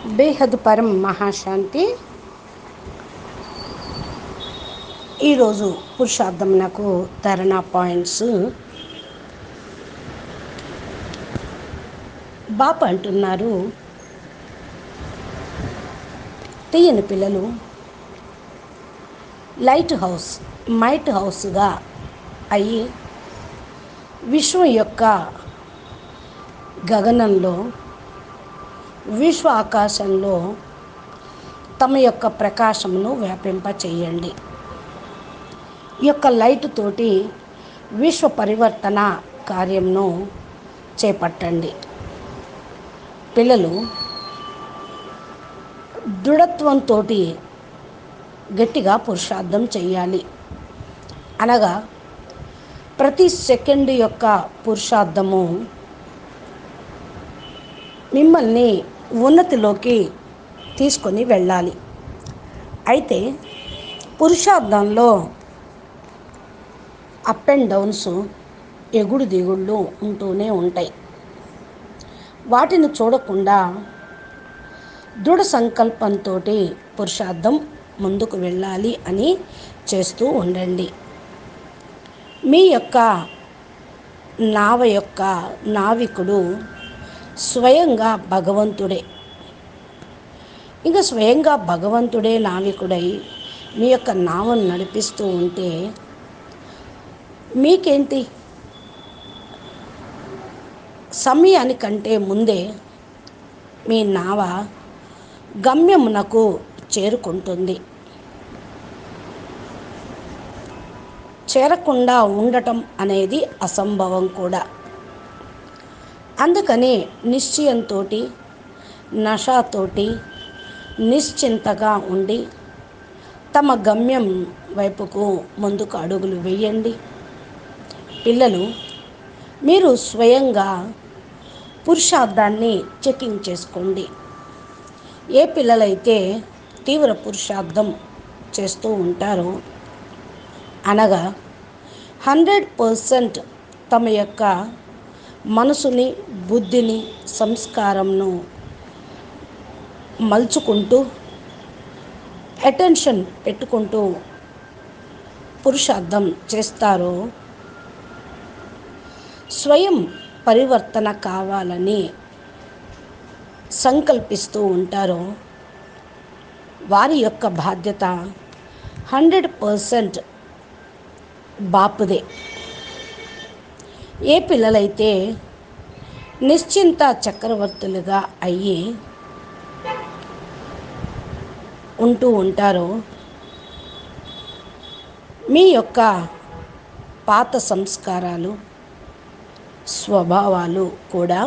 బేహద్ పరం మహాశాంతి. ఈరోజు పురుషార్థం నాకు ధారణా పాయింట్స్. బాప అంటున్నారు, తీయని పిల్లలు లైట్ హౌస్ మైట్ హౌస్గా అయ్యి విశ్వం యొక్క గగనంలో, విశ్వ ఆకాశంలో తమ యొక్క ప్రకాశమును వ్యాపింప చేయండి. ఈ యొక్క లైట్ తోటి విశ్వ పరివర్తన కార్యంను చేపట్టండి. పిల్లలు దృఢత్వంతో గట్టిగా పురుషార్థం చేయాలి. అనగా ప్రతి సెకండ్ యొక్క పురుషార్థము మిమ్మల్ని ఉన్నతిలోకి తీసుకొని వెళ్ళాలి. అయితే పురుషార్థంలో అప్ అండ్ డౌన్స్, ఎగుడు దిగుళ్ళు ఉంటూనే ఉంటాయి. వాటిని చూడకుండా దృఢ సంకల్పంతో పురుషార్థం ముందుకు వెళ్ళాలి అని చేస్తూ ఉండండి. మీ యొక్క నావ యొక్క నావికుడు స్వయంగా భగవంతుడే. ఇంకా స్వయంగా భగవంతుడే నావికుడై మీ యొక్క నావను నడిపిస్తూ ఉంటే మీకేంటి? సమయానికంటే ముందే మీ నావ గమ్యమునకు చేరుకుంటుంది. చేరకుండా ఉండటం అనేది అసంభవం కూడా. అందుకని నిశ్చయంతో, నషతోటి నిశ్చింతగా ఉండి తమ గమ్యం వైపుకు ముందుకు అడుగులు వేయండి. పిల్లలు, మీరు స్వయంగా పురుషార్థాన్ని చెకింగ్ చేసుకోండి. ఏ పిల్లలైతే తీవ్ర పురుషార్థం చేస్తూ ఉంటారో, అనగా 100% తమ యొక్క మనసుని, బుద్ధిని, సంస్కారంను మలుచుకుంటూ, అటెన్షన్ పెట్టుకుంటూ పురుషార్థం చేస్తారో, స్వయం పరివర్తన కావాలని సంకల్పిస్తూ ఉంటారో, వారి యొక్క బాధ్యత 100% బాపుదే. ఏ పిల్లలైతే నిశ్చింత చక్రవర్తులుగా అయ్యి ఉంటూ ఉంటారో, మీ యొక్క పాత సంస్కారాలు, స్వభావాలు కూడా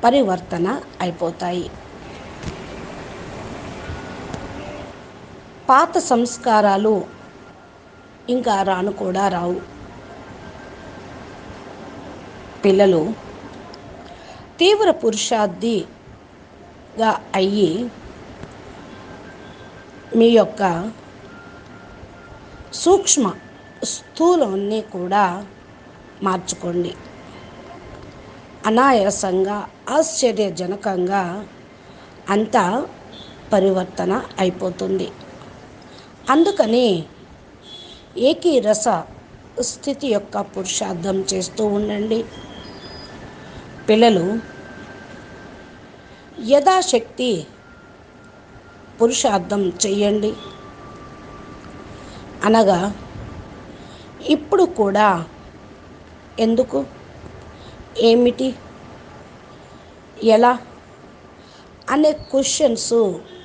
పరివర్తన అయిపోతాయి. పాత సంస్కారాలు ఇంకా రాను కూడా రావు. పిల్లలు తీవ్ర పురుషార్థిగా అయ్యి మీ యొక్క సూక్ష్మ స్థూలాన్ని కూడా మార్చుకోండి. అనాయాసంగా, ఆశ్చర్యజనకంగా అంతా పరివర్తన అయిపోతుంది. అందుకని ఏకీరస స్థితి యొక్క పురుషార్థం చేస్తూ ఉండండి. పిల్లలు యథాశక్తి పురుషార్థం చెయ్యండి. అనగా ఇప్పుడు కూడా ఎందుకు, ఏమిటి, ఎలా అనే క్వశ్చన్స్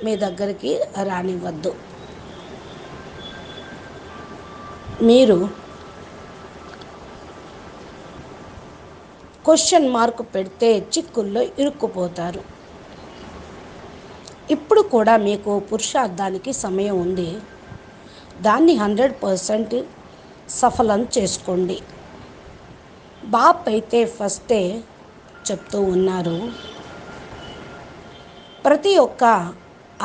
మీ దగ్గరికి రానివ్వద్దు. మీరు క్వశ్చన్ మార్క్ పెడితే చిక్కుల్లో ఇరుక్కుపోతారు. ఇప్పుడు కూడా మీకు పురుషార్థానికి సమయం ఉంది. దాన్ని 100% సఫలం చేసుకోండి. బాప్ అయితే ఫస్టే చెప్తూ ఉన్నారు, ప్రతి ఒక్క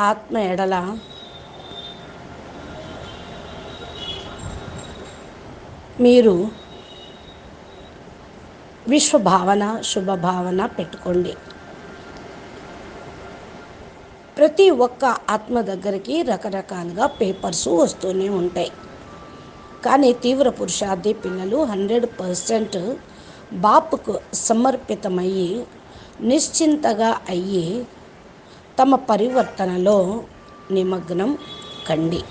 ఆత్మ ఎడల మీరు విశ్వభావన, శుభభావన పెట్టుకోండి. ప్రతి ఒక్క ఆత్మ దగ్గరికి రకరకాలుగా పేపర్స్ వస్తూనే ఉంటాయి. కానీ తీవ్ర పురుషార్థి పిల్లలు 100% బాపుకు సమర్పితమయ్యి నిశ్చింతగా అయ్యి తమ పరివర్తనలో నిమగ్నం కండి.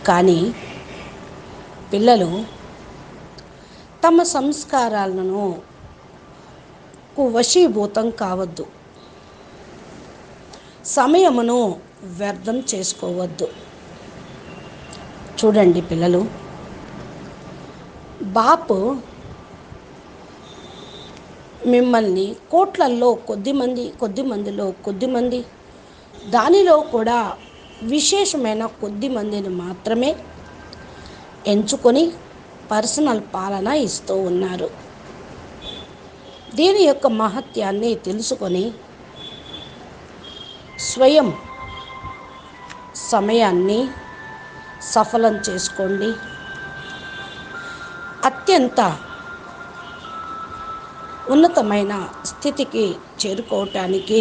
కానీ పిల్లలు తమ సంస్కారాలను వశీభూతం కావద్దు, సమయమును వ్యర్థం చేసుకోవద్దు. చూడండి పిల్లలు, బాపు మిమ్మల్ని కోట్లల్లో కొద్దిమంది దానిలో కూడా విశేషమైన కొద్దిమందిని మాత్రమే ఎంచుకొని పర్సనల్ పాలన ఇస్తూ ఉన్నారు. దీని యొక్క మహత్యాన్ని తెలుసుకొని స్వయం సమయాన్ని సఫలం చేసుకోండి. అత్యంత ఉన్నతమైన స్థితికి చేరుకోవటానికి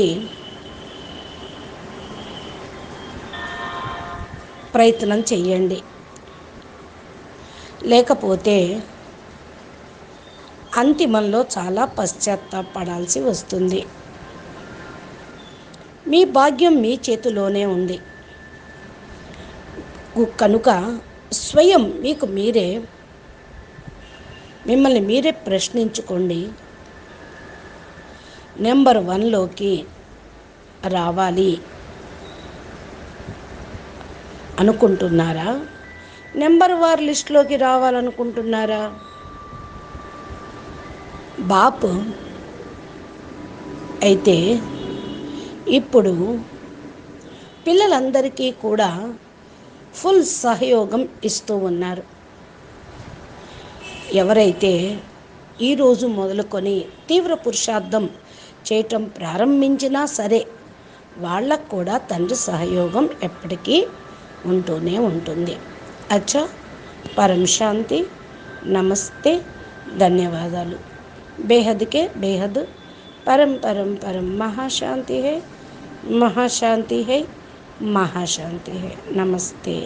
ప్రయత్నం చేయండి. లేకపోతే అంతిమంలో చాలా పశ్చాత్తాపడాల్సి వస్తుంది. మీ భాగ్యం మీ చేతిలోనే ఉంది కనుక స్వయం మిమ్మల్ని మీరే ప్రశ్నించుకోండి. నెంబర్ 1లోకి రావాలి అనుకుంటున్నారా? నెంబర్ 1 లిస్టులోకి రావాలనుకుంటున్నారా? బాపు అయితే ఇప్పుడు పిల్లలందరికీ కూడా ఫుల్ సహయోగం ఇస్తూ ఉన్నారు. ఎవరైతే ఈరోజు మొదలుకొని తీవ్ర పురుషార్థం చేయటం ప్రారంభించినా సరే వాళ్ళకు కూడా తండ్రి సహయోగం ఎప్పటికీ ఉంటూనే ఉంటుంది. అచ్చా, పరం శాంతి, నమస్తే, ధన్యవాదాలు. బేహద్కే బేహద్, పరం పరం పరం మహాశాంతి హై, మహాశాంతి హై, మహాశాంతి హై. నమస్తే.